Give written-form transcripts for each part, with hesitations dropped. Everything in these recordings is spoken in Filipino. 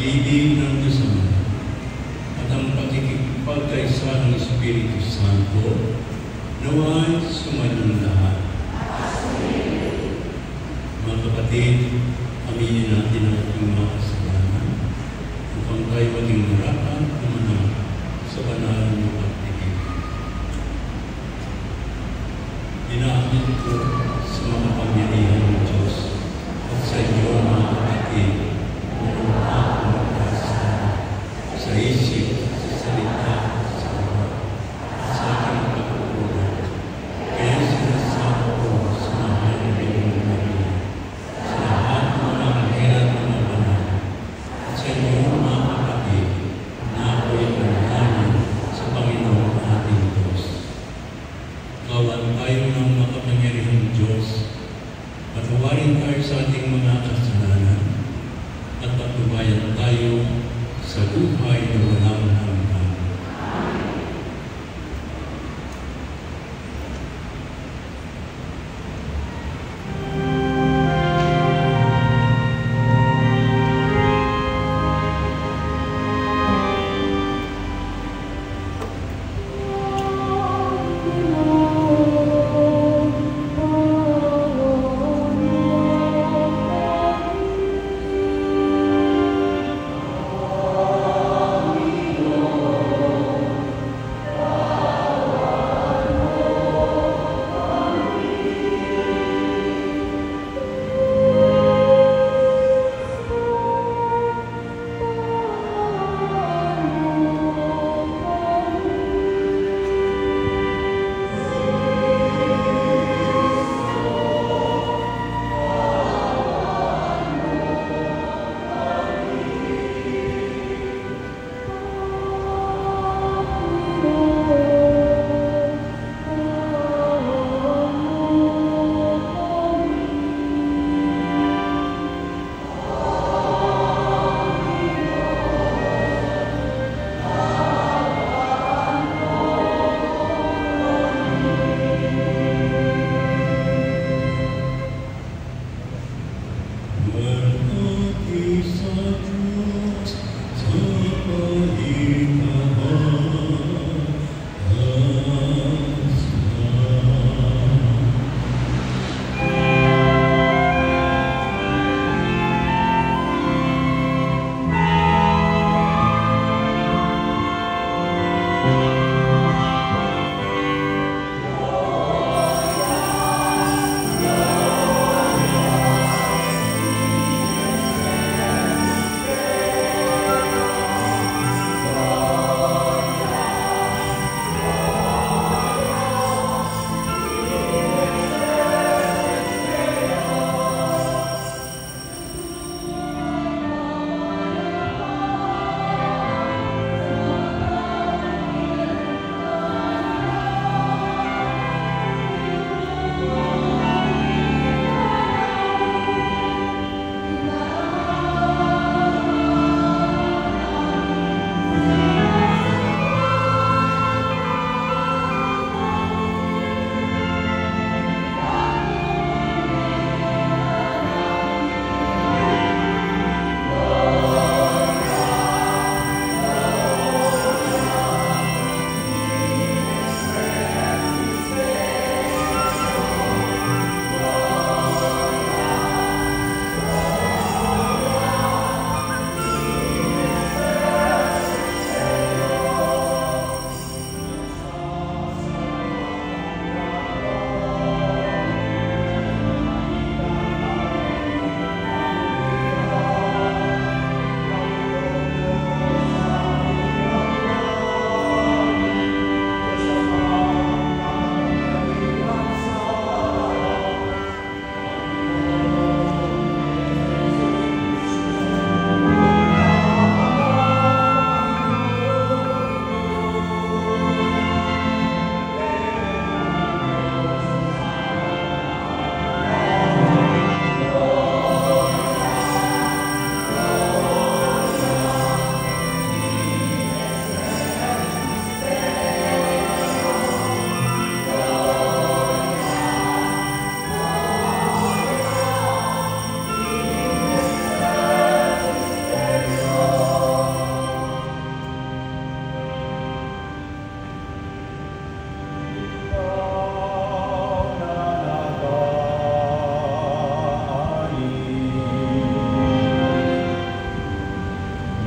pag-ibig ng Diyos Ama at ang pakikipagkaisa ng Espiritu Santo nawa'y sumayon lahat. Mga kapatid, aminin natin ang ating mga kasalanan upang tayo maging marapat na manang sa banal na pag-ibig. Inaamin ko sa mga pamilya ng Diyos at sa inyo mga kapatid na akong magkasala sa isip, sa salita, sa oras, at sa aking pagkukulot. Kaya sinasama ko sa mahal na Bikira Maria, sa lahat ng mga anghel at mga banal, at sa inyo mga kapatid na ako'y manalangin sa Panginoon ating Diyos. Gawan tayo ng makapangyarihang Diyos, patawarin tayo sa ating mga kasalanan, at patubayan tayo sa buhay na walang hanggan.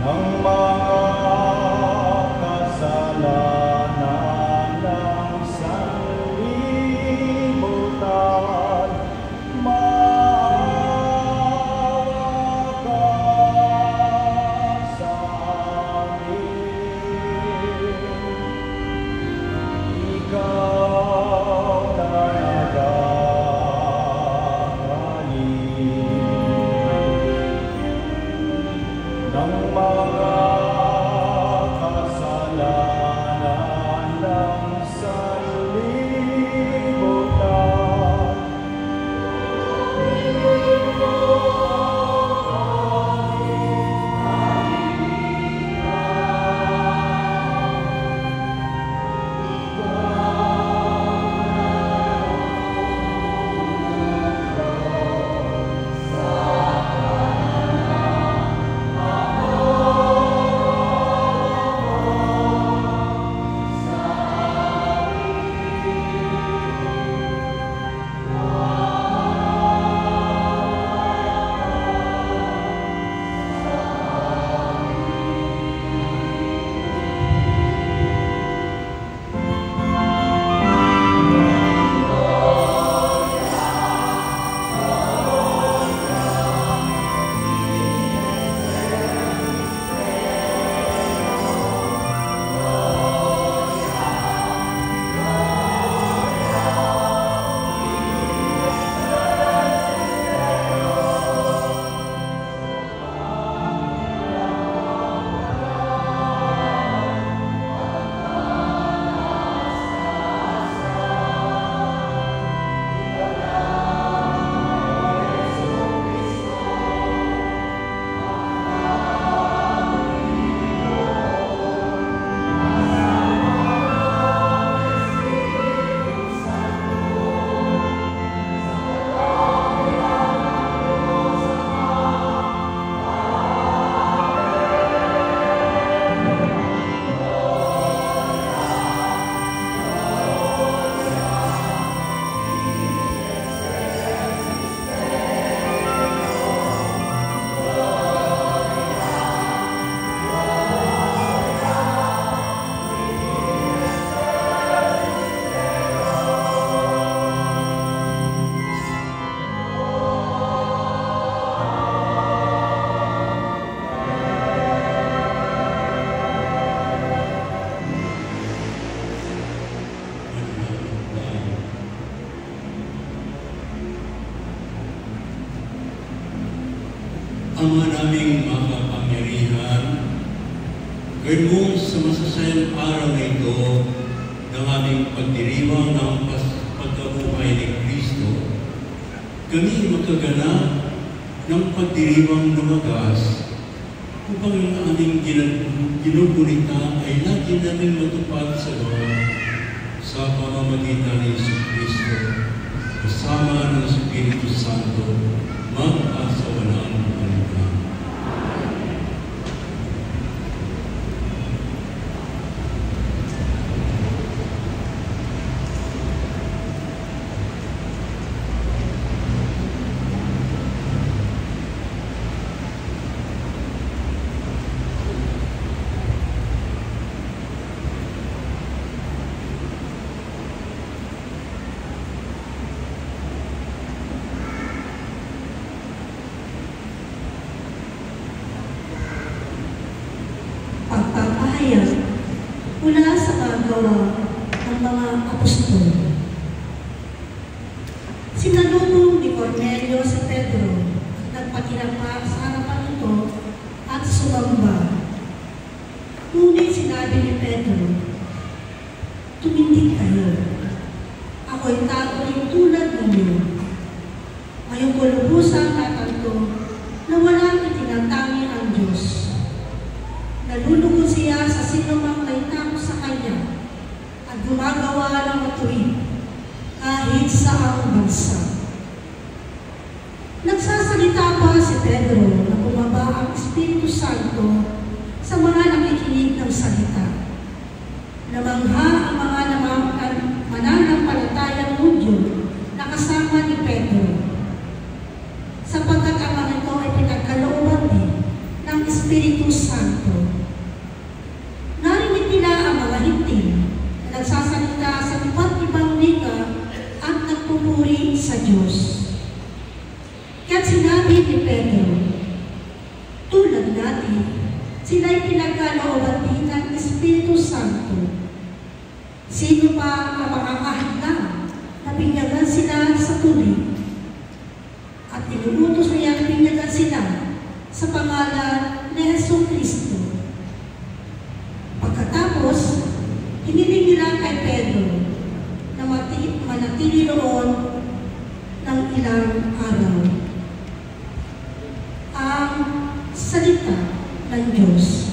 ng mga kasalanan ng sanlibutan, maawa ka sa amin. Ikaw na ng mga kasalanan ng sanlibutan. Ama naming makapangyarihan, gawin mo sa masasayang araw na ito ng aming pagdiriwang ng pagkabuhay ni Kristo, kami makaganap ng pagdiriwang lumagas upang ang aming ginugunita ay lagi namin matupad sa Lord sa pamamagitan ni Yesu Kristo, kasama ng Espiritu Santo, magpasawalang hanggan. Pagpapahayag mula sa mga gawa ng mga apostol. Sinalubong ni Cornelio si Pedro at nagpatinapa sa harapan nito at sumamba. Ngunit sinabi ni Pedro, "Tumindig kayo. Ako'y tao rin tulad ninyo. Ngayong ko lubusang tatanto na walang itinatanggi ang Diyos. Nalulugod siya sa sinumang may takot sa Kanya at gumagawa ng matuwid kahit sa ang bansa." Nagsasalita pa si Pedro na bumaba ang Espiritu Santo sa mga nakikinig ng salita. Namangha ang mga mananampalatayang Hudyo na kasama ni Pedro, sapagkat ang mga ito ay pinagkalooban din ng Espiritu Santo. Santo. Narinig nila ang mga hintil na nagsasalita sa iba't ibang wika at nagpupuri sa Diyos. Kaya't sinabi ni Pedro, tulad natin, sila'y pinagkalooban din ng Espiritu Santo. Sino pa ang makakahanda na binyagan sila sa tubig? At inuutos niyang binyagan sila sa pangalan ni Jesucristo. Pagkatapos, hiniling nila kay Pedro na manatili roon ng ilang araw. Ang salita ng Diyos.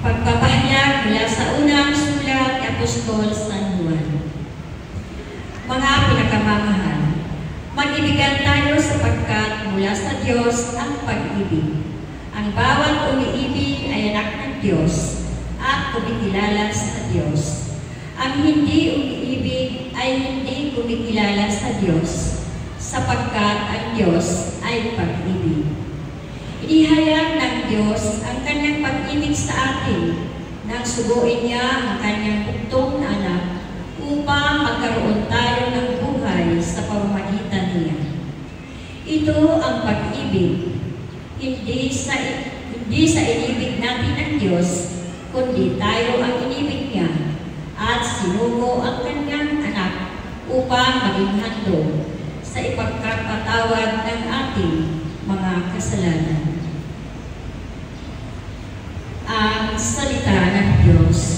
Pagpapahayag mula sa unang sulat ni Apostol San Juan. Mga pinakamamahal, mag-ibigan tayo sapagkat mula sa Diyos ang pag-ibig. Ang bawat umiibig ay anak ng Diyos at kumikilala sa Diyos. Ang hindi umiibig ay hindi kumikilala sa Diyos, sapagkat ang Diyos ay pag-ibig. Inihayag ng Diyos ang kanyang pag-ibig sa atin nang suguin niya ang kanyang bugtong na anak upang magkaroon tayo ng buhay sa pamamagitan niya. Ito ang pag-ibig, hindi sa inibig natin ang Diyos, kundi tayo ang inibig niya at sinugo ang kanyang anak upang maging handog sa ipagkapatawad ng ating mga kasalanan. Ang salita ng Diyos.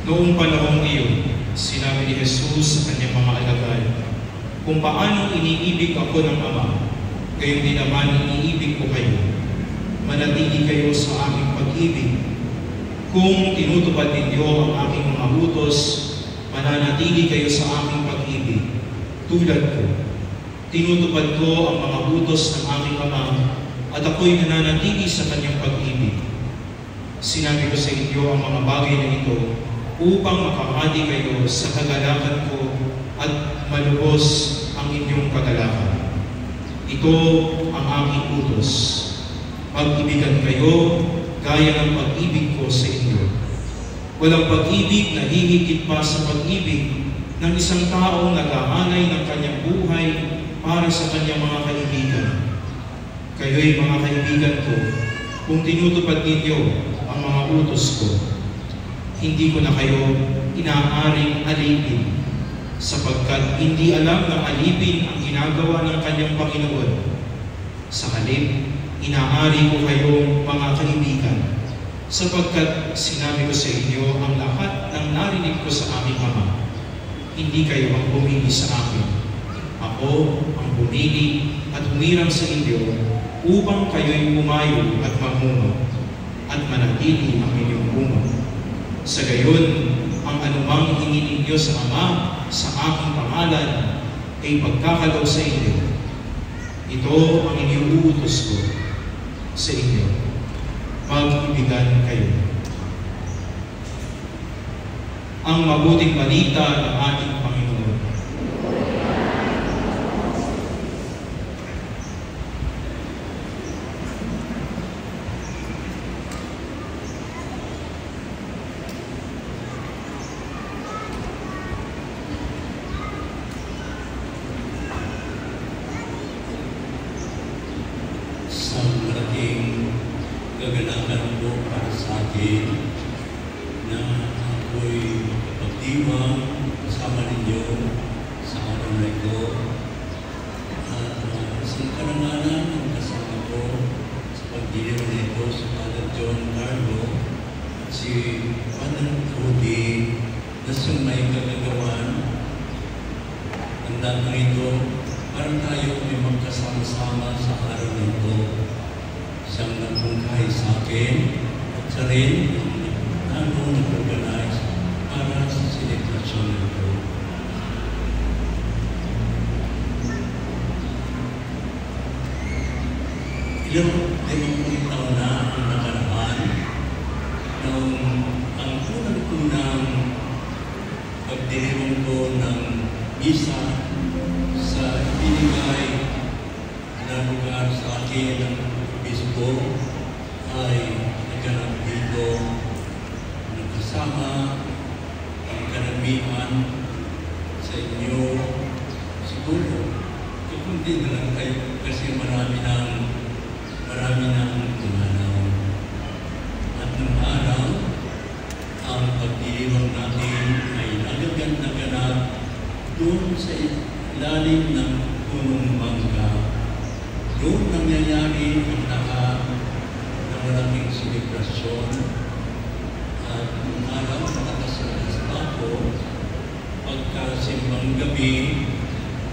Noong panahong iyon, sinabi ni Jesus sa kanyang mga alagad, "Kung paano iniibig ako ng Ama, gayon din naman iniibig ko kayo. Manatili kayo sa aking pag-ibig. Kung tinutupad ninyo ang aking mga utos, mananatili kayo sa aking pag-ibig, tulad ko. Tinutupad ko ang mga utos ng aking Ama, at ako'y nananatili sa kanyang pag-ibig. Sinabi ko sa inyo ang mga bagay na ito, upang makamati kayo sa kagalakan ko at malubos ang inyong kagalakan. Ito ang aking utos. Pag-ibigan kayo gaya ng pag-ibig ko sa inyo. Walang pag-ibig na hihigit pa sa pag-ibig ng isang taong nag-aanay ng kanyang buhay para sa kanyang mga kaibigan. Kayo'y mga kaibigan ko, kung tinutupad ninyo ang mga utos ko. Hindi ko na kayo inaaring alipin, sapagkat hindi alam ng alipin ang ginagawa ng kanyang Panginoon. Sa halip, inaari ko kayong mga kaibigan, sapagkat sinabi ko sa inyo ang lahat ng narinig ko sa aking Ama. Hindi kayo ang pumili sa akin. Ako ang pumili at humirang sa inyo upang kayo'y pumayo at mamunga at manatili ang inyong bunga. Sa gayon, ang anumang hingin ninyo sa Ama sa aking pangalan ay pagkakalaw sa inyo. Ito ang iniuutos ko sa inyo. Mag-ibigan kayo. Ang mabuting balita ng ating Panginoon. Gaganahan po para sa akin na ako'y kapagdiwang kasama ninyo sa araw na ito. At isang karangalan ang kasama ko sa pagdiliw nito si Father John Carlo at si Father Rudy na siyang may kagagawan. Ang dami ito para tayo may magkasama-sama sa araw na ito. Siyang nagmungkay sa akin at siya rin ang nag-organize pagdiriwang ko ng misa sa ibinigay na lugar sa akin ng Obispo ay naganap dito kasama ang karamihan sa inyo siguro. Kundi na lang kayo kasi marami ng tumanaw. At nung araw, ang pagdiriwang natin ay naganap doon sa ilalim ng punong mangga. Doon nangyayari ang lahat ng malaking selebrasyon. At nung araw, nakasalakas ako, pagkasimbang gabi,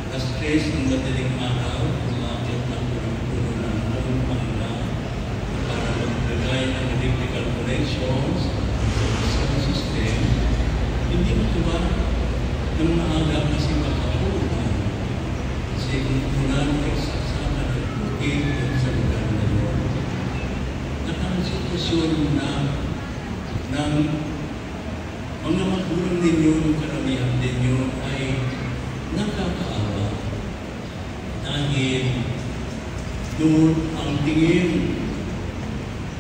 alas 3 ng madaling araw, umakit na puno ng punong mangga para maglagay ng electrical connections sa system. Hindi matuwa ng maaga kasi makapunan. Kasi kung punan ay sasama ng pugin sa lugar na yun. At ang sitwasyon ng mga magulang ninyo, ng karamihan ninyo ay nakakaawa. Dahil doon ang tingin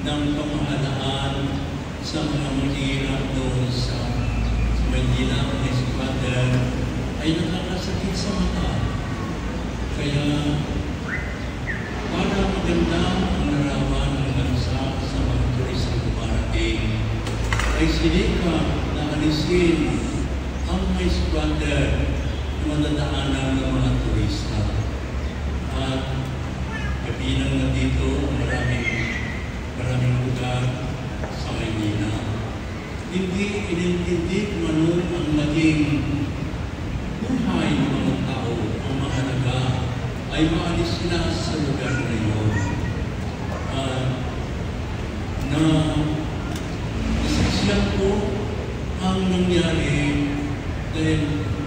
ng pamahalaan sa mga mahirap doon sa Manila, mga squatter, ay nakakasakit sa mata. Kaya para maganda ang narawan ng bansa sa mga turistang dumarating, ay sinika na alisin ang mga squatter na madadaanan ng mga turista. At kabilang na dito maraming lugar sa Maynila. Hindi inintindi man ang maging buhay ng mga tao. Ang mahalaga ay maalis sila sa lugar na iyon. Nasaksiyan ko ang nangyari dahil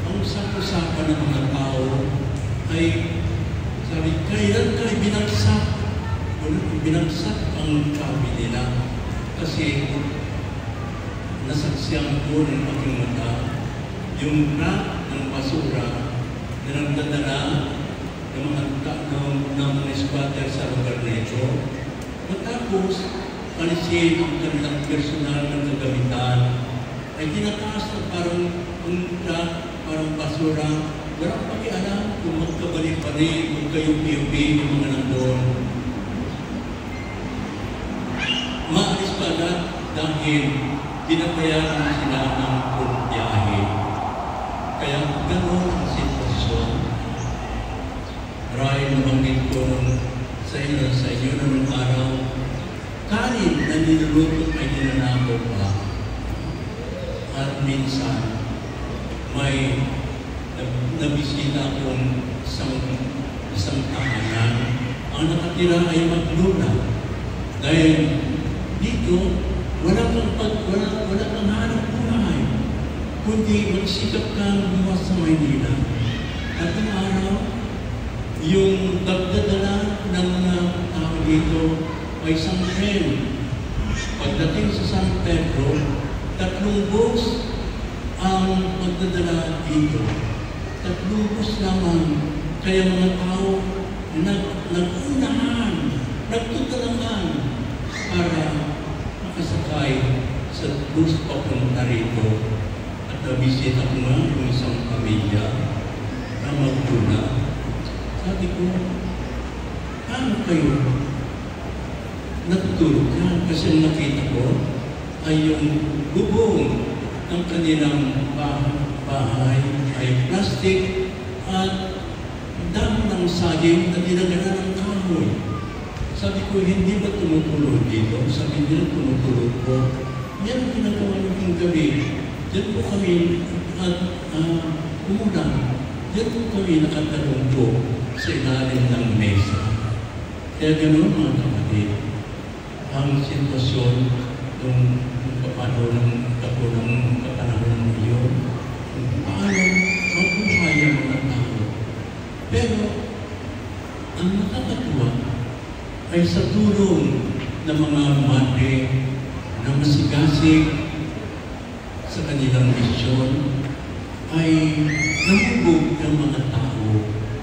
ang usapan ng mga tao ay sabi, kailan tayo binagsak ang kabi nila. Kasi nasaksiyan ko ng aking mata yung truck ng basura na nagdadala ng mga squatter sa lugar na ito. Matapos, alisin ang kanilang personal na kagamitan ay tinataas na parang truck, parang basura. Walang pakialam kung magkabali-bali, kung kayo-piyo-piyo yung mga nandun. Maalis pa agad dahil pinapayaran sila ng pagbiyahe. Kaya gano'n ang sitwasyon. Marahil nabanggit ko sa inyo nung araw, kanin na niluluto ay ninanakaw pa. At minsan, may nabisita akong isang tahanan. Ang nakatira ay magluna. Dahil dito, wala kang hanap buhay, kundi magsikap kang buwas sa Maynila. At ang araw, yung dagdadala ng mga tao dito ay isang tren. Pagdating sa San Pedro, 3 bus ang magdadala dito. 3 bus lamang. Kaya mga tao nag-unahan, nagtutalangan para makasakay sa bus papunta rito. At nabisita ko nga yung isang pamilya na magtuna. Sabi ko, paano kayo natutulog yan? Kasi nakita ko ay yung bubong ng kanilang bahay ay plastic at dami ng saging na dinagana ng kahoy. Sabi ko, hindi ba tumutulog dito? Sabi nila, tumutulog po. Yan ang ginagawa ng gabi. Diyan po kami umulan. Diyan po kami nakatalong po sa ilalim ng mesa. Kaya ganoon mga kapatid, ang sitwasyon ng kapanahon iyon, paano mabuhay ang mga tao. Pero, ang nakakatuwa ay sa tulong ng mga madre na masigasig sa kanilang misyon ay nahubog ng mga tao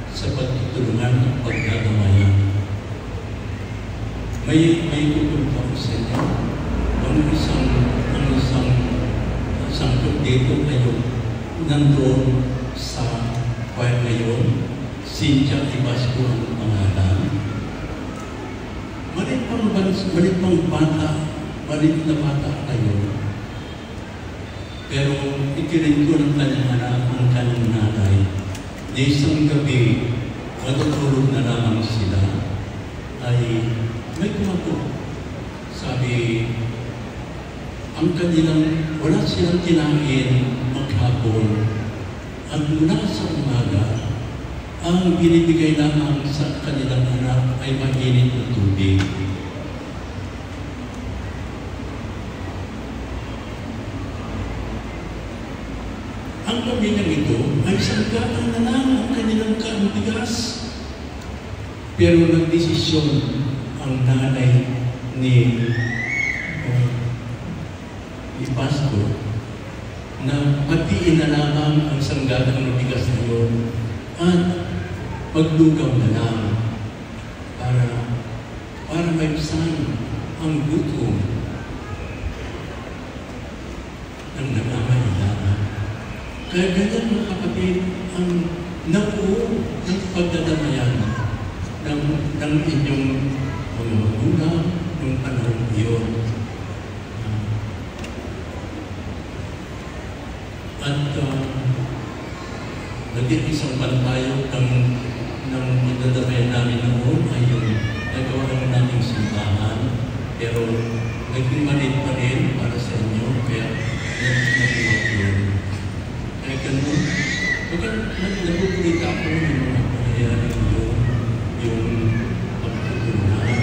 sa pagtutulungan at pagdadamayan. May kukulpa ko sa inyo. Ang isang sangkot dito kayo nandoon sa choir ngayon, Cynthia Ibasco ang pangalan. Malit na bata kayo. Pero ikirin ko ng kanyang anak, ang kanyang nanay. Di isang gabi, matutulog na lamang sila, ay may kumatok. Sabi, ang kanilang, wala silang kinain maghapon. At mula sa umaga, ang binibigay lamang sa kanilang anak ay mainit na tubig. Ang pamilyang ito ay sanggaan na lang ang kanilang kaantigas. Pero nagdesisyon ang nanay ni Ibasco na patiin na lamang ang sanggaan ng bigas na yun at maglugaw na lang para maibsan ang gutom ng nangangailangan. Kaya ganyan mga kapatid ang nabuo ng pagdadamayan ng inyong mga magulang ng panahon iyon. At naging isang pantayo ng pagdadamayan namin noon ay yung nagawa ng naming simbahan, pero naging maliit pa rin para sa inyo, kaya nag-iwag yun. Kaya ganun, nagpupunita ako yung mga pangyayari yung pagtutulungan.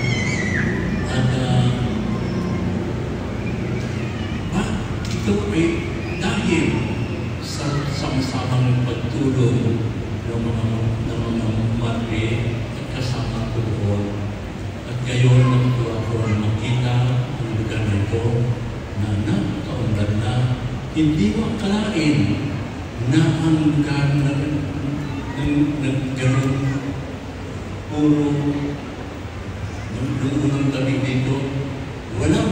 At ito ay dahil sa sama-samang pagtulong ng mga madre at kasama ko doon. At ngayon natutuwa ko makita ang lugar na ito na napakaunlad na hindi mo akalain na ang lugar na nagkaroon puro nung unang gabi dito, walang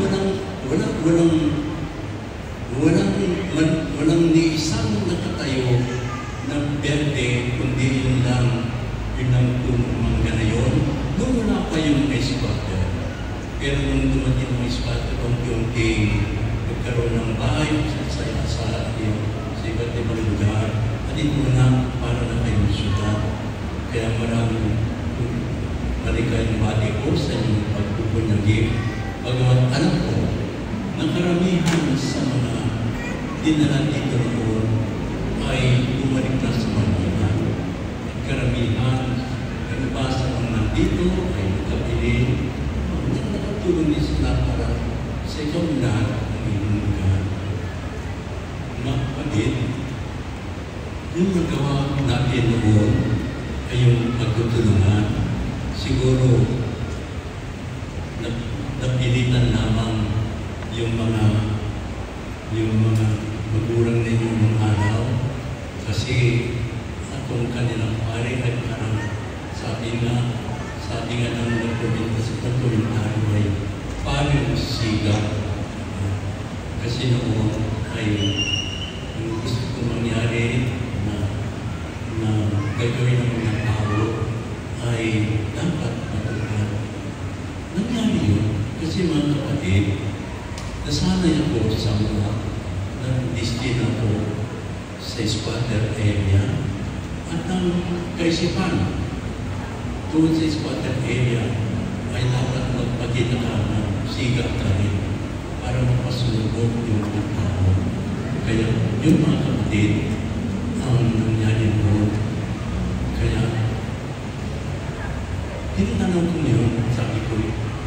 ni isang nakatayo na berde, kundi yun lang mangga na yun. Nung wala pa yung ice water. Pero nung dumating yung ice water, unti-unti nagkaroon ng bahay sa iba't ibang lugar. At ito na para na kayong syudad. Kaya maraming malikayang bati ko sa inyong pagpupunyagi. Bagamat alam ko, nakaramihan sa mga dinala dito noon ay bumalik na sa Manila. At karamihan, nagbasa ng nandito ay nagkapili. Nakatulong din sila para sa ikaw lahat ng inyong lugar. Mga kapatid, yung nagawa natin noon ay yung pagtutulungan. Siguro, napilitan lamang yung mga magulang ninyo ng araw kasi atong kanilang pare ay parang sabi nga ng nagkomentaryo ay parang siga kasi noon ay yung gusto kong mangyari na gagawin ng mga tao ay dapat matupad. Nangyari yun kasi mga kapatid, nasanay ako sa mga destino ko sa squatter area at ang kaisipan doon sa squatter area ay dapat magpakita ka ng siga ka rin para mapasulubog yung tao. Kaya yung mga kapatid ang nangyari doon. Kaya tinatanong ko ngayon, sabi ko,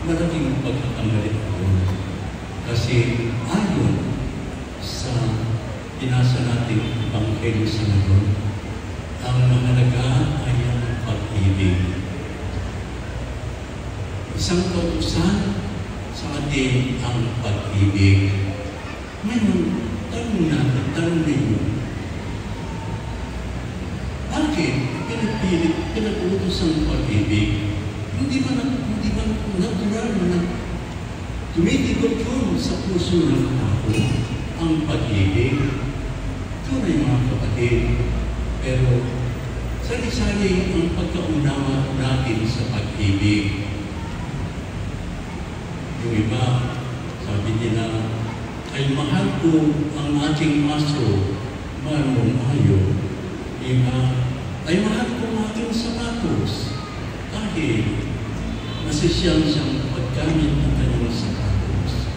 malaking pagkakamali ko. Kasi ayon sa pinasa nating Ebanghelyo sa ngayon, ang mahalaga ay ang pag-ibig. Isang kautusan sa atin ang pag-ibig. Ngayon, tanong ninyo, kusang pag-ibig, hindi man natural na tumitibok yun sa puso ng tao ang pag-ibig. Tunay mga kapatid, pero sali-sali ang pagkaunawa natin sa pag-ibig. Yung iba, sabi nila, ay mahal ko ang ating aso, mahal mong ayaw. Iba, ay mahal ko ang ating sapatos, dahil nasisiyang siyang paggamit ng kanyang sapatos.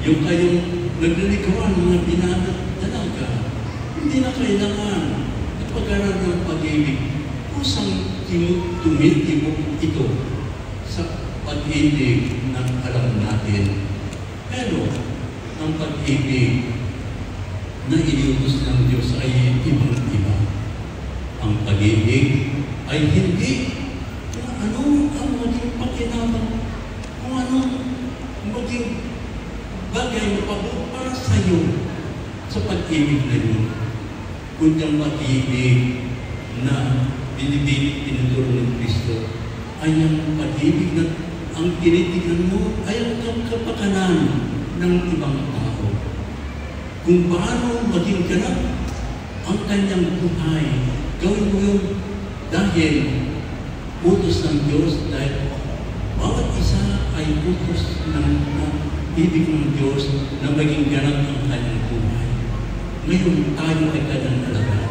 Yung kayong naglilikawan mga binata talaga, hindi na kailangan at pag-aral ng pag-ibig. Kusang tumitibok ito sa pag-ibig ng alam natin. Pero ang pag-ibig na iniutos ng Diyos ay ibang-iba. Ang pag-ibig ay hindi kung ano ang maging pakinabang, kung ano maging bagay na pagod para sa iyo sa pag-ibig na yun. Kundi ang pag-ibig na pinuturo ng Kristo ay ang pag-ibig na ang tinitignan mo ay ang kapakanan ng ibang tao. Kung paano maging ganap ang kanyang buhay, gawin mo yun dahil utos ng Diyos, dahil bawat isa ay utos ng ibig ng Diyos na maging ganap ang kanyang buhay. Ngayon tayo ay kanyang alaga.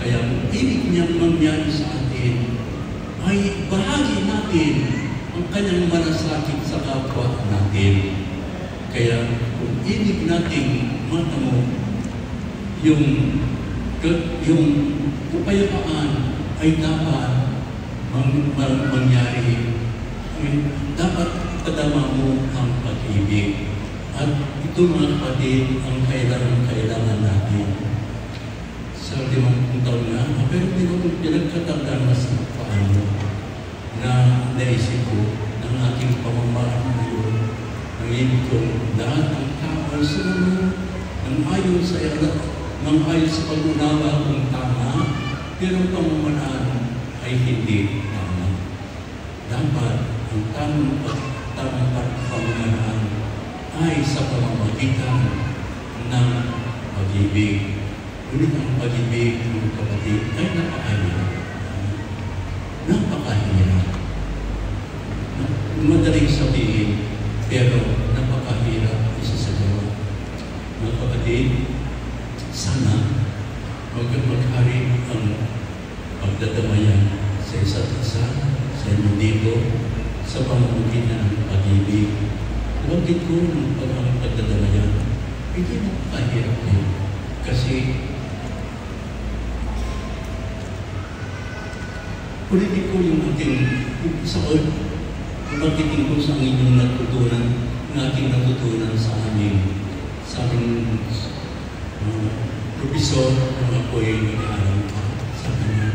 Kaya ang ibig niyang mangyari sa atin ay bahagi natin ang kanyang malasakit sa kapwa natin. Kaya kung ibig nating matamo yung kapayapaan ay dapat mangyari. Dapat padama mo ang pag-ibig. At ito mga kapatid ang kailangan natin. Sa 50 taon na, pero pinagkatandaan na sa paano na naisip ko ng ating pamamaraan ngayon. Ang ibig kong lahat ng tao sa mundo ng ayon sa pag-unawa kung tama, pero ang pamamaraan ay hindi tama. Dapat ang tamang pamamaraan ay sa pamamagitan ng pag-ibig. Ngunit ang pag-ibig ng kapatid ay napakahirap. Napakahirap. Madaling sabihin, pero napakahirap isa sa gawa. Mga kapatid, sana maghari ang pagdadamayan sa isa't isa, sa inyong dito, sa pamamagitan ng pag-ibig. Huwagin ko ng pagdadamayan. Hindi napakahirap yun. Kasi ulitin ko yung ating saon, pagkitin ko sa inyong ating natutunan sa aming profesor na ako'y nag-aaral pa sa kanya.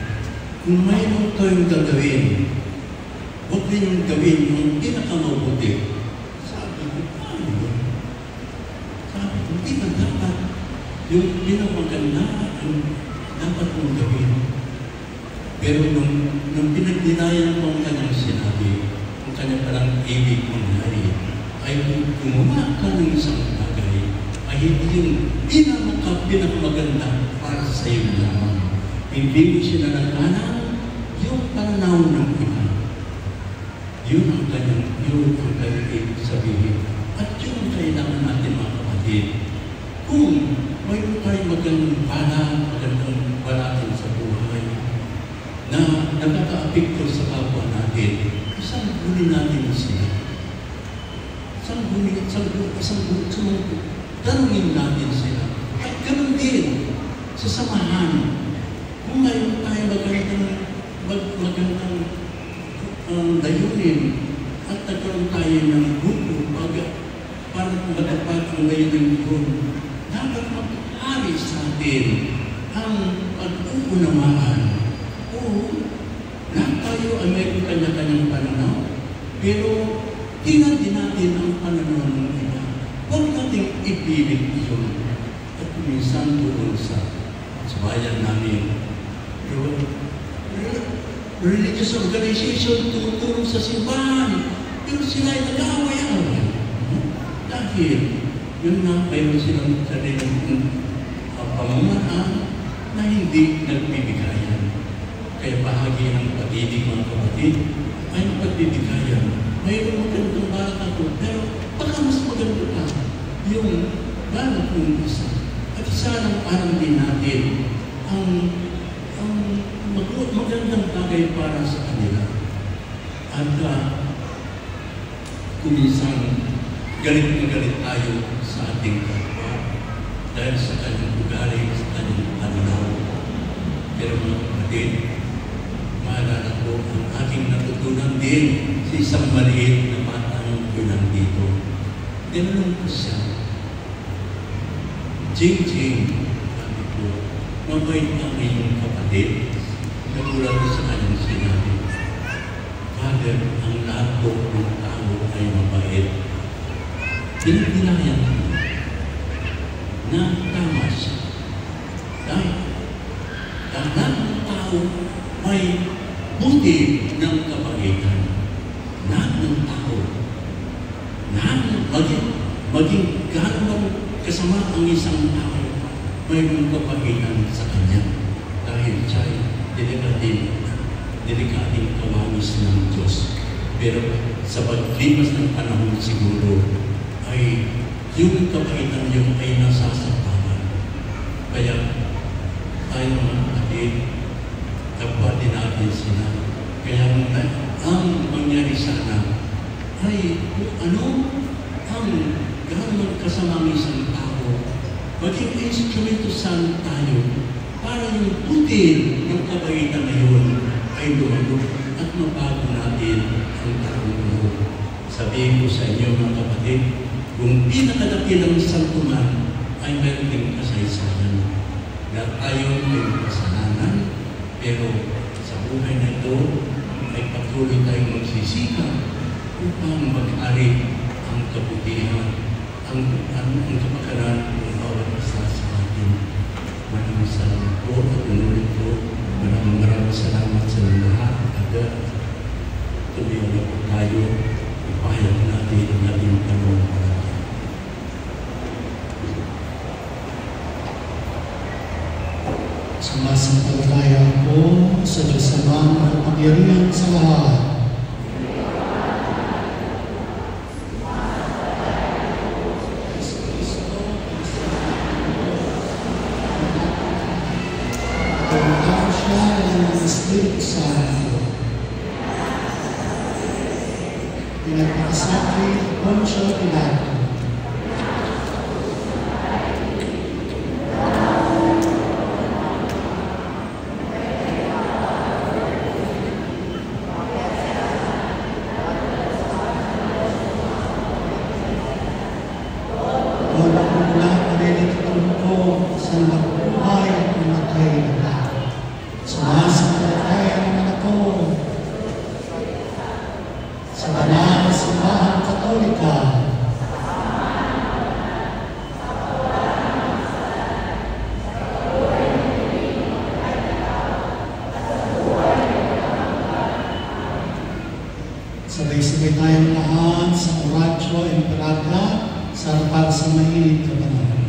Kung mayroon kayong gagawin, huwag ninyong gawin yung pinakamabuti. Sabi ko, paano yun? Sabi ko, hindi na dapat yung pinakamaganda ang dapat mong gawin. Pero nung pinagdinayan mo ang kanyang sinabi, ang kanyang parang ibig mangyari, ay gumawa ka ng isang bagay, ay hindi yung pinakamaganda para sa iyo lamang. Hindi mo sinalangkanan yung pananaw ng iba. Yun ang kanyang ibig sabihin. At yun ang kailangan natin mga kapatid. Kung mayroon tayong magandang balatin sa buhay, na nakaka-apekto sa kapwa natin, isang guni natin sila. Tanungin natin sila. At ganoon din sa samahan. Kung mayroon tayo magandang layunin at nagkaroon tayo ng grupo para magdapat ang layunin doon, dapat mag-ari sa atin ang pag-uunawaan. Oo, lahat tayo ay mayroon kanya-kanyang pananaw, pero tingnan din natin ang pananaw ng iba. Huwag nating ipilit yun. At minsan doon sa bayan namin, religious organization, tumutulong sa simbahan, pero sila ay nag-aaway-aaway. Dahil, yun na, mayroon silang sariling pamamaraan na hindi nagbibigayan. Kaya bahagi ng pag-ibig, mga kapatid, ay ang pagbibigayan. Mayroon magandang bata ko, pero baka mas maganda pa yung gano'n kong isa. At isa lang parang din natin ang magandang bagay para sa kanila. At kuminsan, galit na galit tayo sa ating kapwa dahil sa kanyang ugali, sa kanyang pananaw. Pero mga kapatid, maalala ko ang aking natutunan din sa isang maliit na batang pinandito. Tinanong ko siya, Jing, sabi ko, mabait ang iyong kapatid. Nagulat ko sa kanyang sinabi, Father, ang lahat po ng tao ay mabait. Pinagdinayan ko na tama siya. Dahil ang lahat ng tao may buti ng kabaitan. Lahat ng tao, maging gano'n kasama ang isang tao, mayroong kabaitan sa kanya. Dahil siya'y delikating kawangis ng Diyos. Pero sa paglipas ng panahon siguro, ay yung kabaitan yung ay nasasapahan. Kaya tayo mga kapatid, kapwa din natin sila. Kaya ang mangyari sana ay ang gano'n kasamang isang tao, maging instrumento saan tayo para yung putin ng kabaitan na yun ay lumago at mabago natin ang taong. Sabihin ko sa inyo mga kapatid, kung pinakadakilang santuman ay mayroon din kasaysayan. Lahat tayo may kasalanan, pero sa buhay na ito ay patuloy tayong magsisikap upang mag-ari ang kabutihan, ang kapakanan ng bawat isa sa atin. Maraming salamat po at unulit po. Maraming salamat sa lahat. At tuloy na po tayo. Ipahayag natin ang ating tanong. Sumasampalataya ko sa Diyos Ama na makapangyarihan sa lahat. Pagkakao siya ng Espiritu Santo. Pinagpakasakri kung siya Pilato. Sabay-sabay tayong lahat sa Oratio Imperata sa harapan sa mainit na panahon.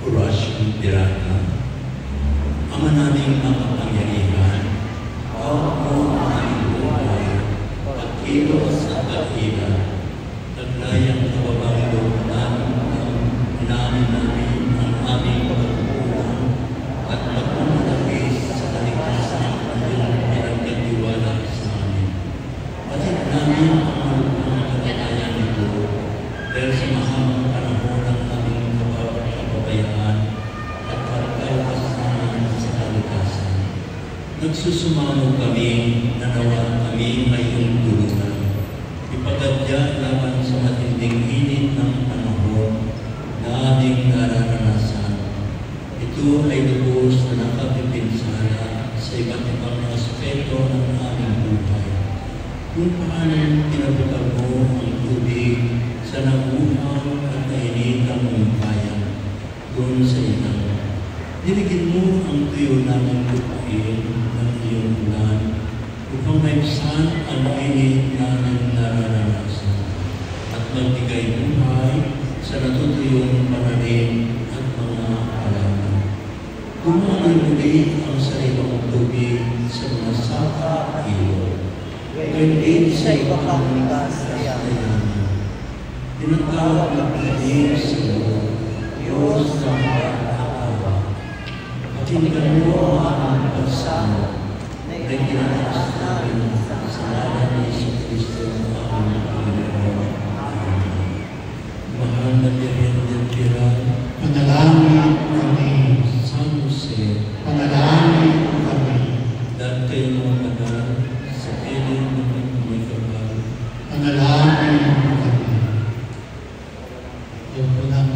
Oratio Imperata, Ama naming makapangyarihan, hawak mo ang aming buhay, pagkilos at pag-ira, taglayang kababalo namin ang aming pagkukulang at pagmamalapis sa kaligtasan ng iyong pinagkatiwala sa amin. Batid namin ang kaganayan nito dahil sa mahabang panahon ng aming kapabayaan at pagkawas namin sa kaligtasan. Nagsusumamo kami na nawa kami ay iyong tulungan. Ipagadya laban sa matinding init ng panahon na aming nararanasan. Ito ay lubos na nakapipinsala sa iba't ibang aspeto ng aming buhay. Kung paano pinabutag mo ang tubig sa nabuhang at nainitang mong bayan doon sa inang. Diligin mo ang tuyo naming lupa iyong paraning at mga halaman. Kumain muli ang sariwang tubig sa mga saka at ilog. Ngayon din sa ibang kasayaman. Tinatawag na piling sa iyo, Diyos ng pag-aawa. Pakinggan mo ang aming pagsamo na itinataas namin sa ngalan ni Jesucristo ang aming Panginoon. Amen. Mahal na Birhen del Pilar, Panalangin kami. San Jose, Panalangin kami. dahil kayo mga tagal sa piling ng may kapal, Panalangin kami. Ito po lang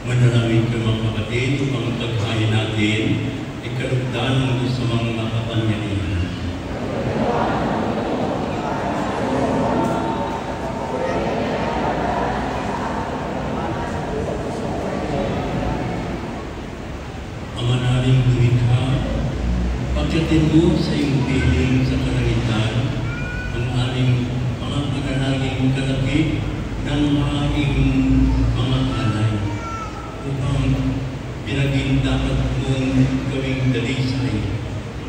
Manalangin kayo mga kapatid upang pagkain natin ay kalugdan ng Diyos sa mga makapangyarihan. Ama naming lumikha, pagdating mo sa iyong piling sa kalangitan ang aming mga panalangin kalapit ng aming mga alay upang pinaging dapat mong gawing dalisay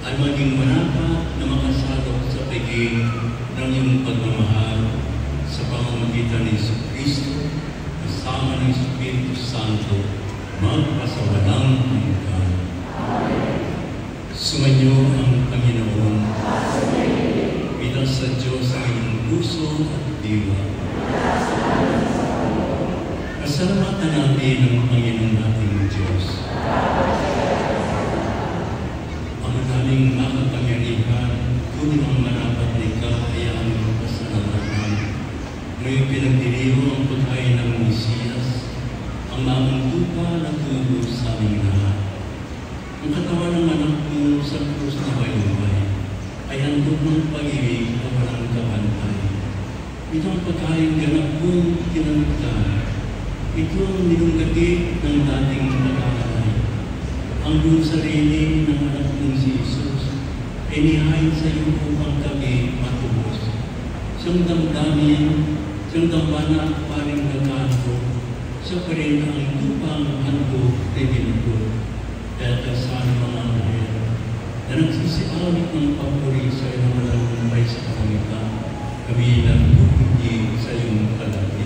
ay maging manapat na makasalok sa piging ng iyong pagmamahal sa pamamagitan ni Jesucristo kasama ng Espiritu Santo magpasawalang hanggan. Sumainyo ang Panginoon bilang sa Diyos ang inyong puso at diwa. Pasalamatan natin ang Panginoon nating Diyos. Ang daming makapangyarihan, tunay ang manapat na ikaw ay aming pasalamatan. Ngayon pinagdiriwa ang pagkain ng Mesiyas, ang maang tupa na tubo sa aming lahat. Ang katawan ng anak mo sa krus na bayubay ay handog ng pag-ibig na walang kabantay. Ito ang pagkain ganap mong kinamigtan. Ito ang nilunggati ng dating pag-aalay. Ang buong sarili ng anak mong si Jesus ay nihain sa iyo upang kami matubos. Siyang damdamin, siyang dambana at paring nagkanto, siya pa rin ang lupang handog na binugot. Dahil kasama mga anghel na nagsisiawit ng papuri sa iyong malalumbay sa kalangitan, kami nagpupunti sa iyong kalagyan.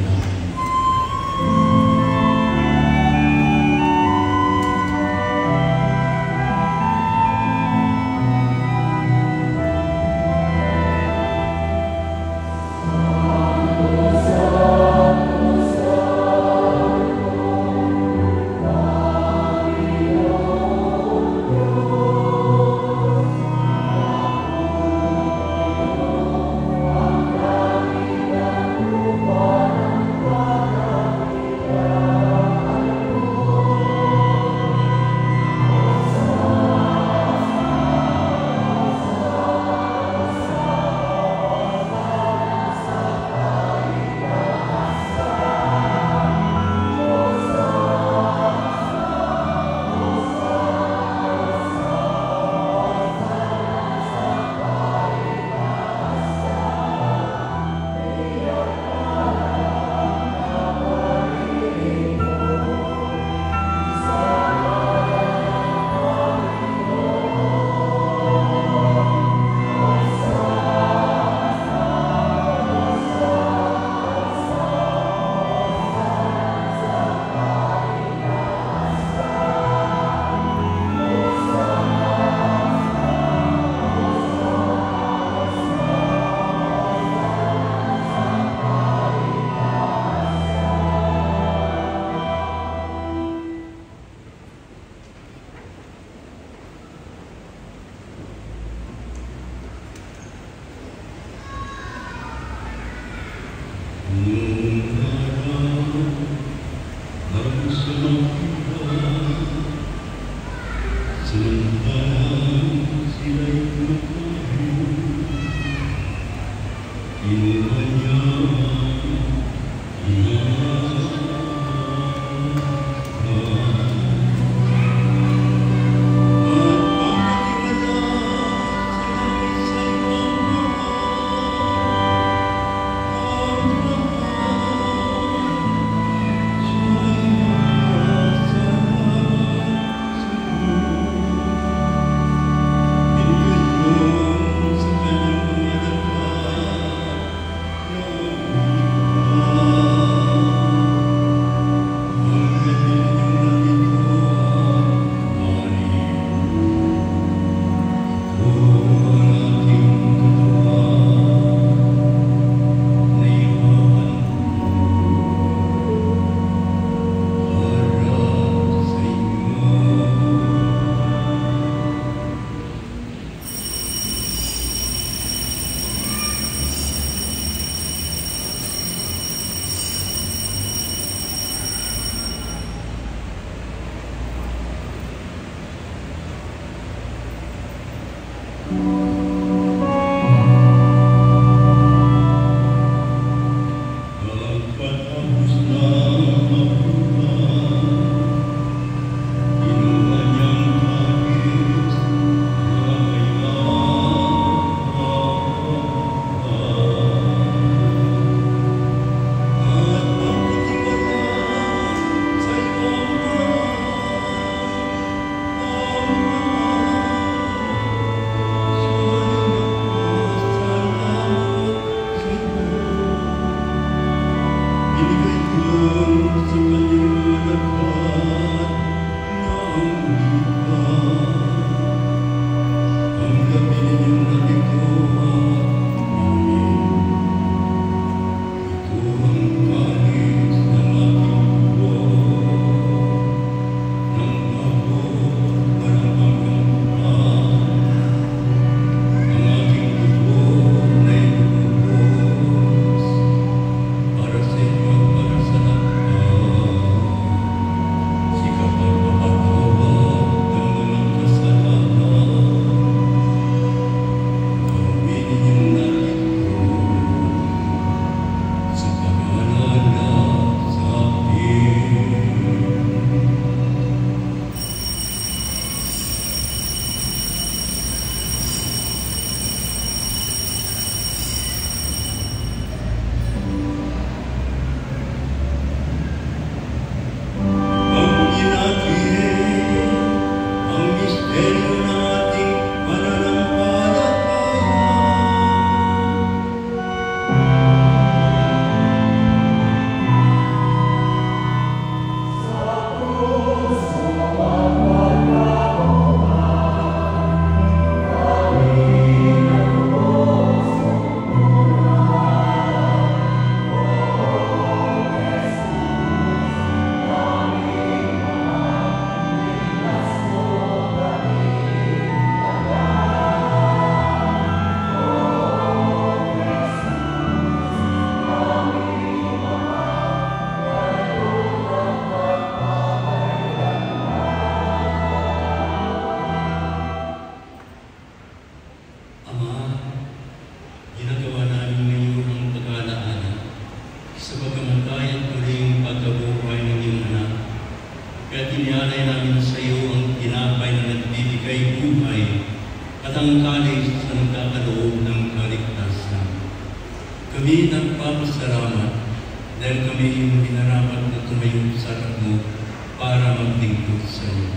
Kami nagpapasalamat dahil kami yung minarapat na tumayo sa harap mo para maglingkod sa iyo.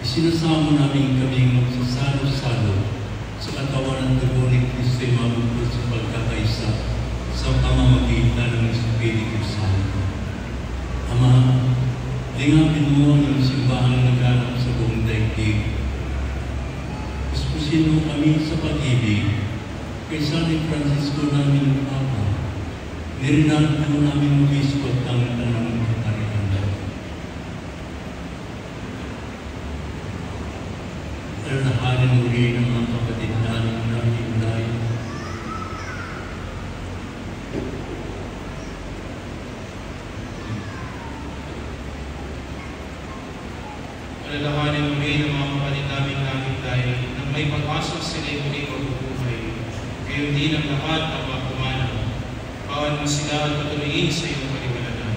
Isinasamo namin kami magsasalo-salo sa katawan ng dugo ni Kristo ay mabukod sa pagkakaisa sa pamamagitan ng Espiritu Santo. Ama, lingapin mo ang iyong simbahang naganap sa buong daigdig. Puspusin mo kami sa pag-ibig kay San Francisco namin Papa. Nirinahan mo namin Obispo at ang tanang katarihan. Alalahanin mo rin ang mga kapatid namin namin layo. Alalahanin mo rin ang mga kapatid namin dahil nang may pag-asa sila'y muli magbubuhay. Gayon din ang lahat ng mga pumanaw. Kawan mo sila at patuloyin sa iyong paliwanagan.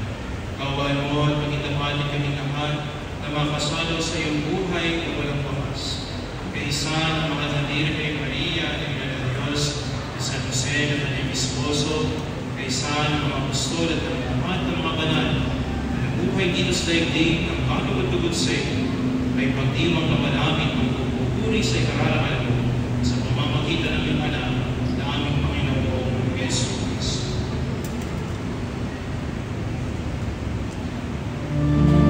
Kawan mo at pagkitapatin kami lahat na makasalo sa iyong buhay na walang wakas. Kaisa ng mga nadir kay Maria, na ina ng Diyos, ni San Jose na kanyang esposo, kaisa ng mga apostol at ng lahat ng mga banal na nabuhay dito sa daigdig ng bago at tugod sa iyo, ay pagdiwang naman namin ang pupuri sa ikararangal mo sa pamamagitan ng iyong anak na aming Panginoong Yesu Cristo. Amen.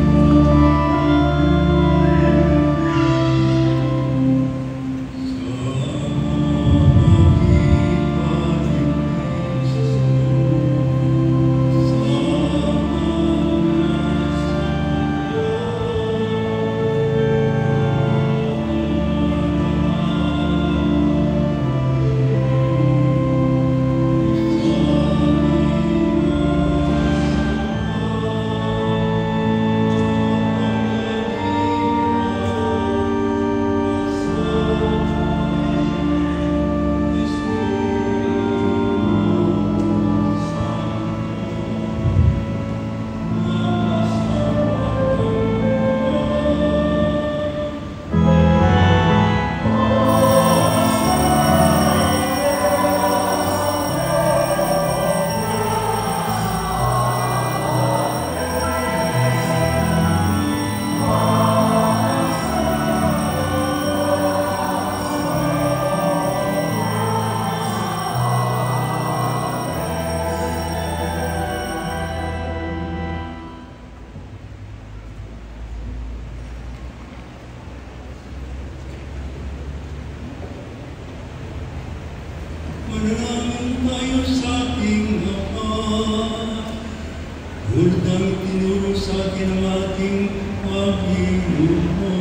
kusang tinuro sa atin ang ating Panginoon.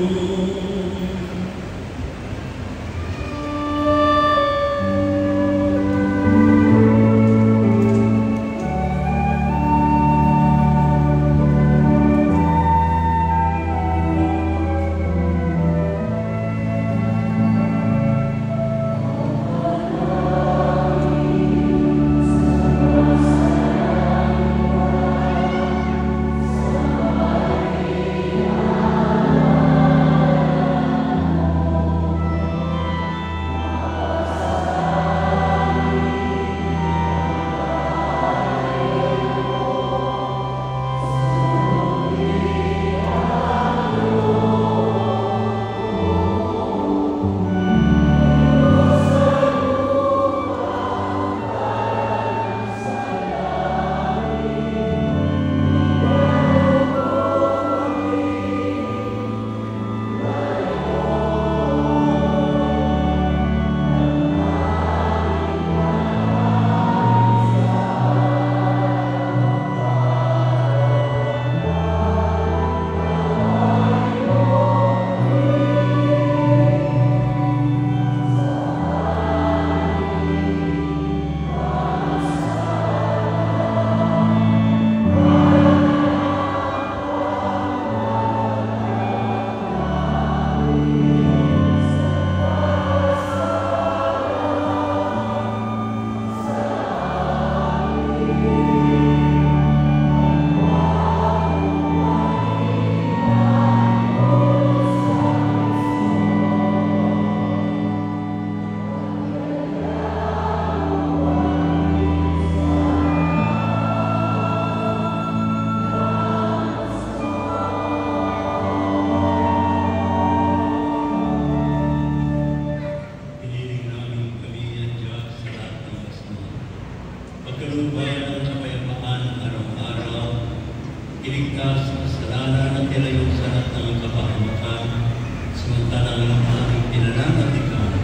Iligtas sa kasalanan at ilayo sa lahat ng kapahamakan, samantalang ang aming pinananatikan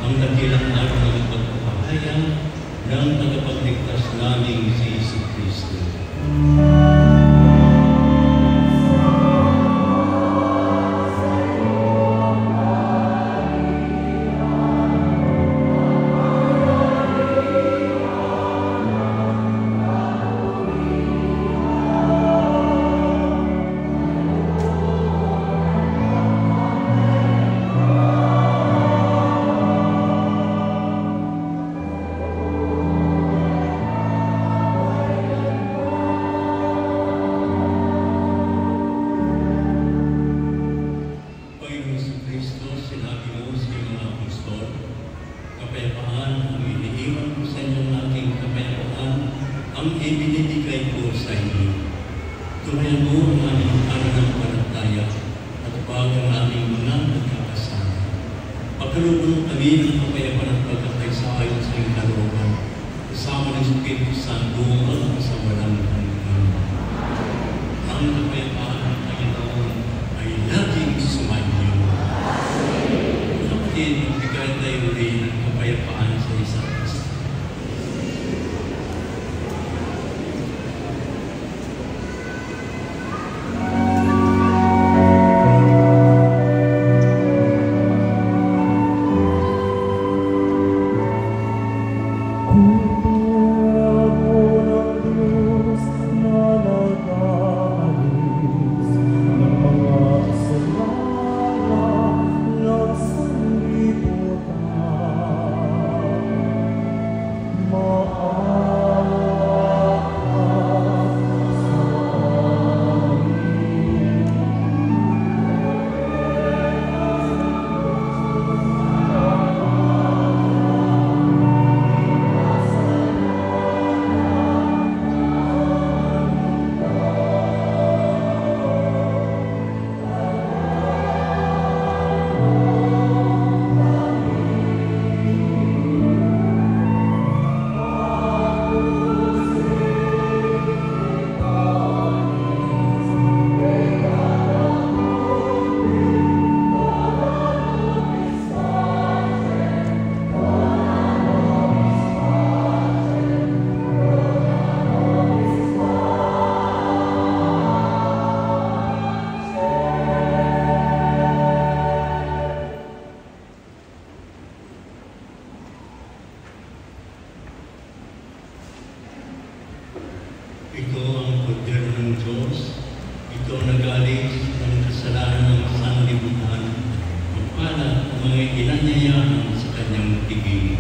ang dakilang araw ng pagpapahayag ng tagapagligtas naming si Jesucristo. Ang ibinibigay ko sa inyo. Tumayan mo ang aming pananampalataya at huwag ang aming mga nagkakasama. Pagkalooban kami ng kapayapaan at pagkatay sa ayon sa iyong kalooban, kasama ng Espiritu Santo at sa walang hanggan. Ang kapayapaan ng Panginoon ay laging sumainyo. Kapatid, magbigay tayo rin ng kapayapaan sa isa't isa. Amor Ito ang poder ng Diyos. Ito ang nag-alis ng kasalanan ng sanlibutan. Mapalad ang mga inanyayahan sa kanyang piging.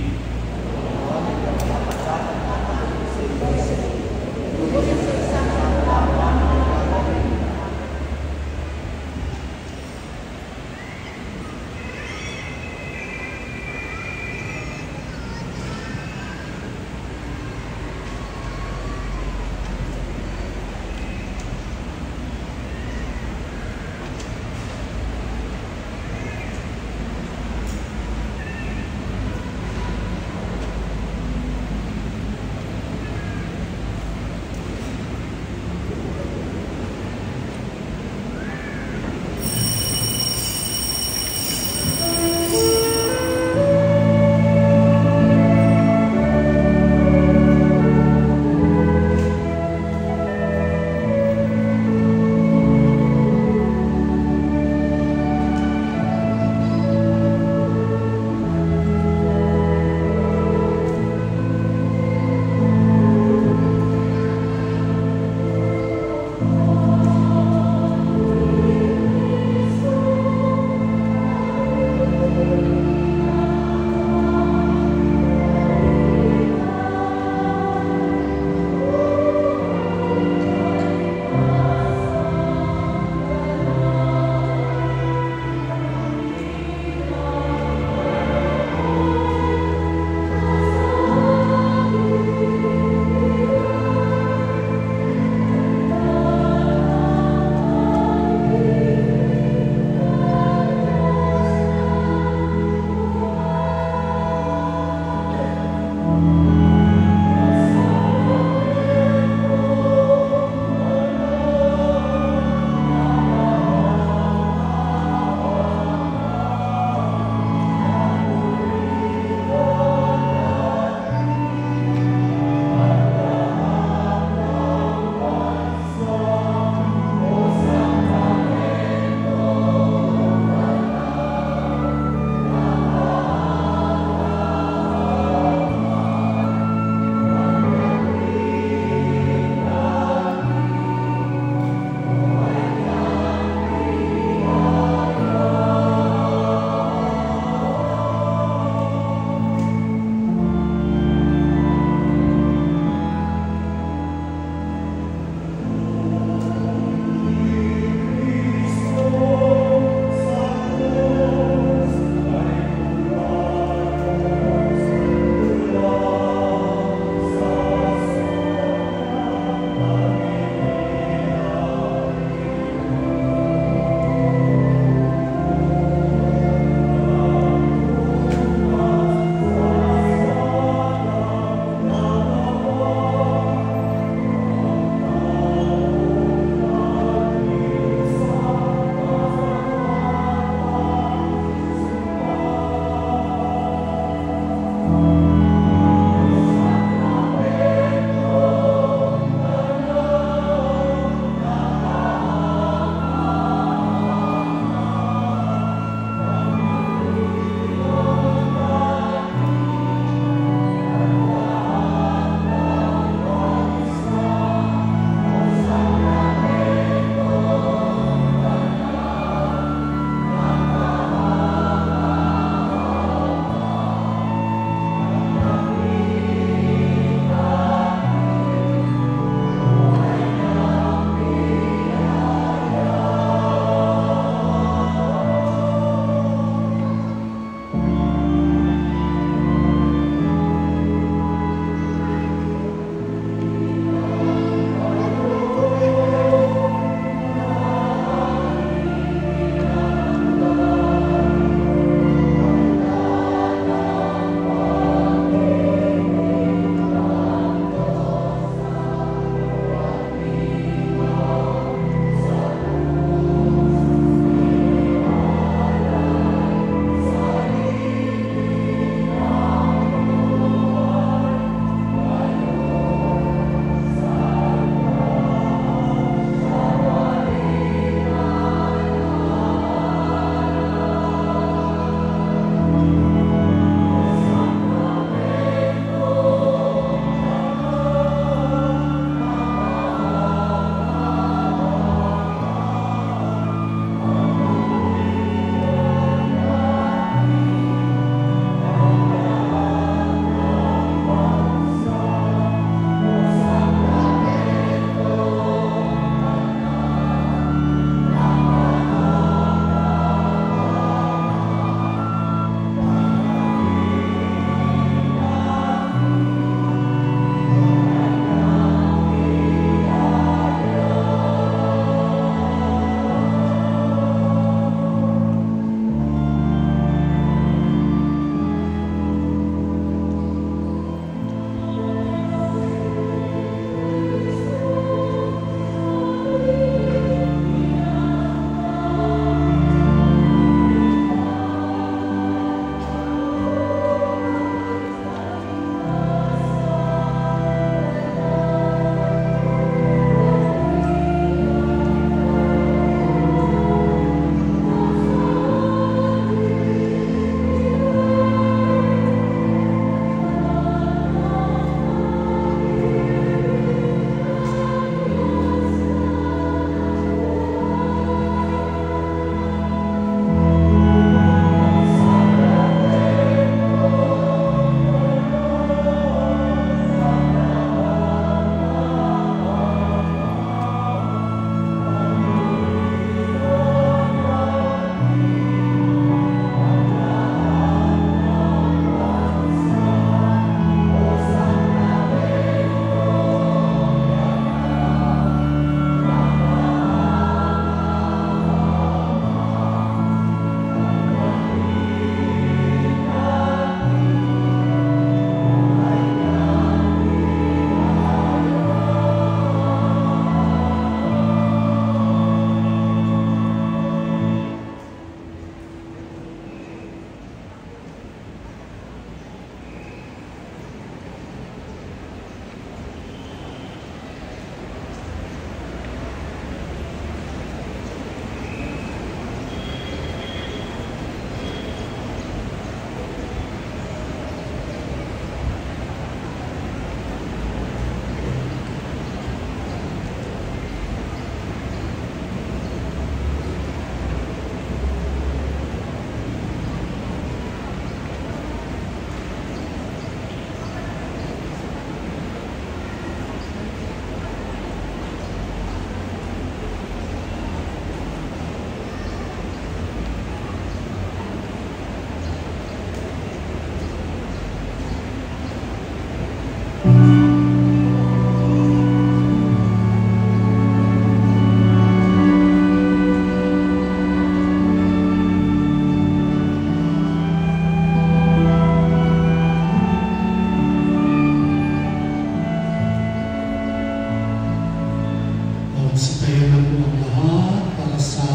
Magsitayan na po ang lahat para sa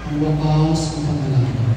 ang wakas ng panalangin.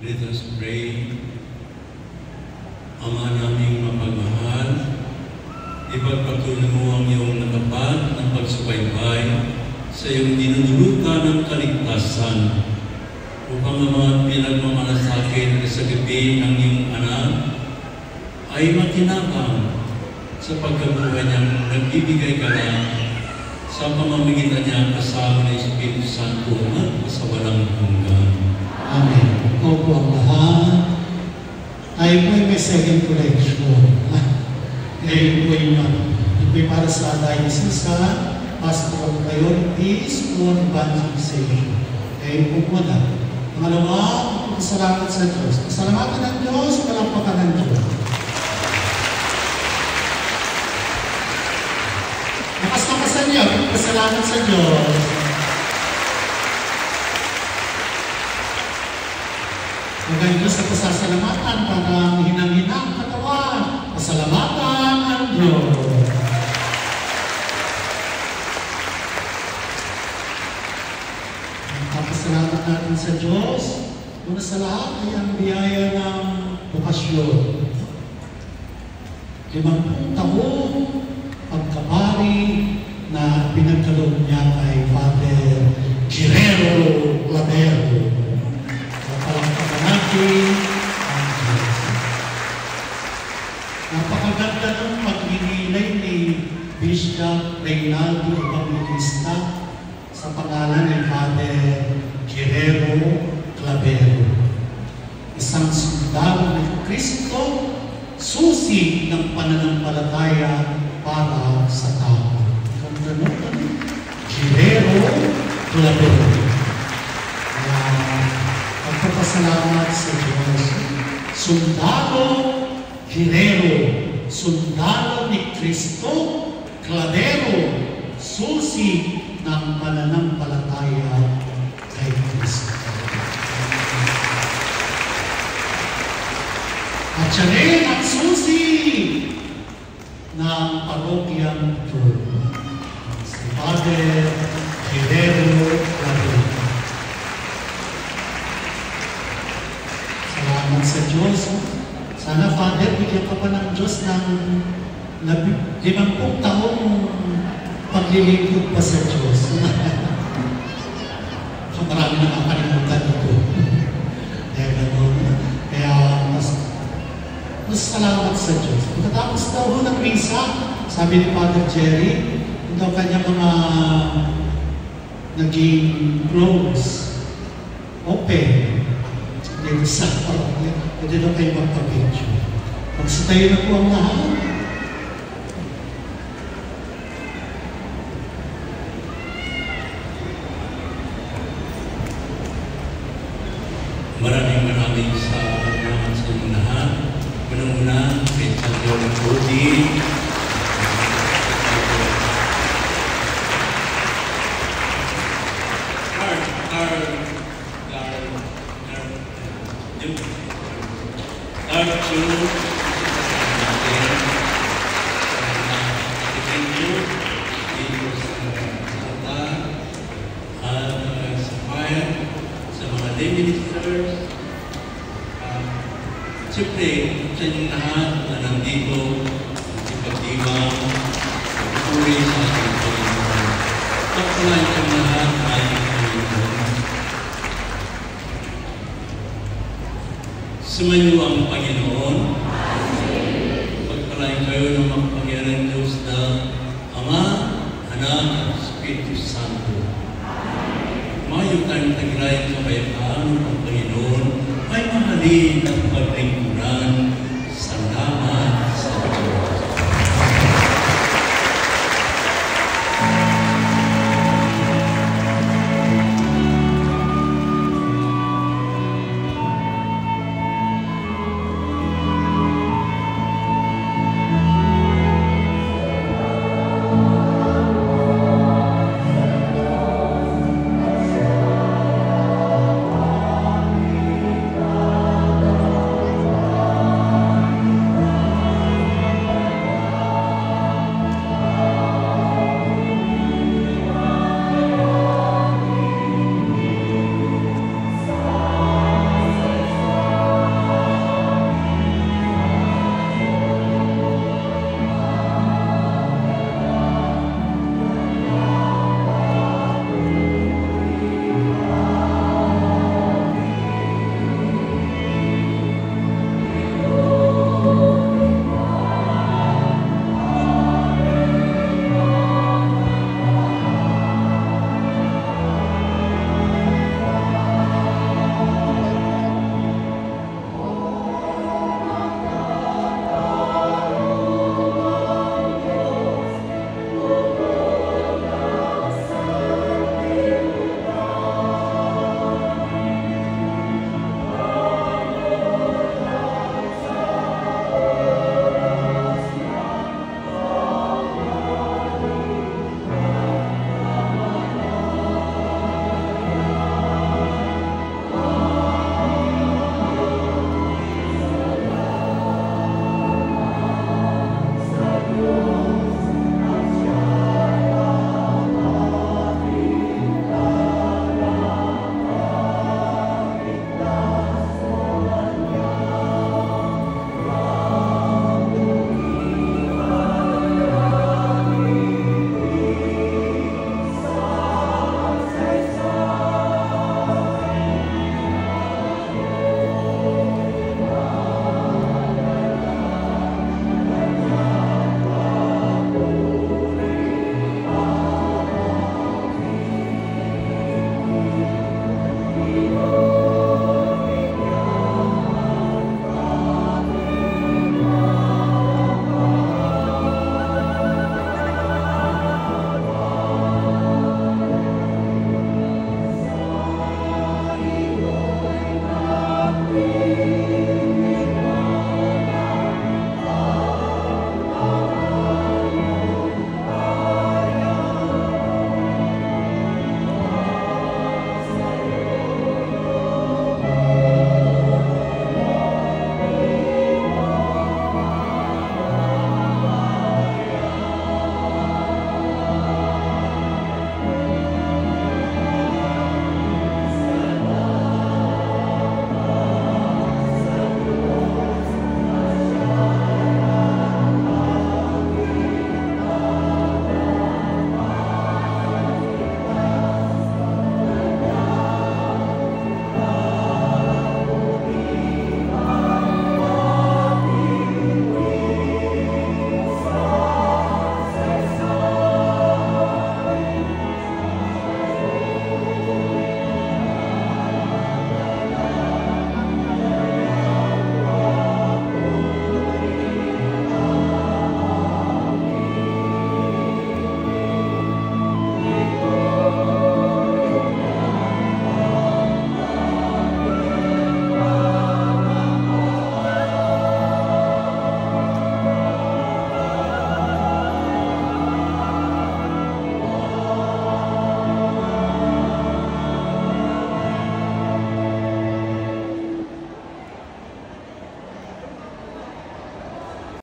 Let us pray. Ama naming mapagmahal, ipagpatuloy mo ang iyong natapat ng pagsubaybay sa iyong dinudulutan ng kaligtasan upang ang mga pinagmamalasakit sa gabi ng iyong anak ay makinabang sa pagkabuhay niyang nagbibigay galang sa pamamagitan niya kasama ng Espiritu Santo at sa walang hanggan. Amen. Opo ang lahat. Tayo po ay may second collection. Ngayon po ay para sa diocese sa pastoral priorities on evangelization. Ngayon po muna. Pangalawa, pasalamat sa Diyos. Pasalamatan ng Diyos, palampakan ng Diyos. Nakasamasan niyo, pasalamat sa Diyos. Maganda Diyos sa pasasalamatan para hinang-hinang katawan. Pasalamatan ang Diyos. Pagpapasalamat natin sa Diyos. Una sa lahat ay ang biyaya ng bukasyon. 50 taon pagkabari na pinagkaloob niya kay Father Guerrero Clavero. Palakpakan natin ang Diyos. Napakaganda ng pagninilay ni Bishop Reynaldo Evangelista sa pangalan ni Father Guerrero Clavero. Isang sundalo ni Kristo, susi ng pananampalataya para sa tao. Guerrero Clavero. Kaya magpapasalamat sa Diyos. Sundalo Guerrero, sundalo ni Kristo, Clavero, susi ng pananampalataya kay Kristo. At siya rin ang susi ng parokyang ito. Si Father Guerrero Clavero. Salamat sa Diyos. Sana, Father, bigyan ka pa ng Diyos ng 50 taong paglilingkod pa sa Diyos. So, marami na makalimutan ito. Kaya, mas salamat sa Diyos. Pagkatapos daw ng misa, sabi ni Father Jerry, daw kanya mga naging close, open, dito sa parokya. Pwede daw kayo magpapicture. Magsitayo na po ang lahat. Maraming salamat sa inyong lahat. Unang-una, kay Father Cody, siyempre, sa inyong lahat na nandito, ipagdiwang, pagpuri sa ating Panginoon. Pagpalain kang lahat ay Panginoon. Sumayo ang Panginoon. Pagpalain kayo ng makapangyarihan Diyos na Ama, Anak, at Espiritu Santo. Mayo tayong taglay sa bayaan ng Panginoon ay mahalin at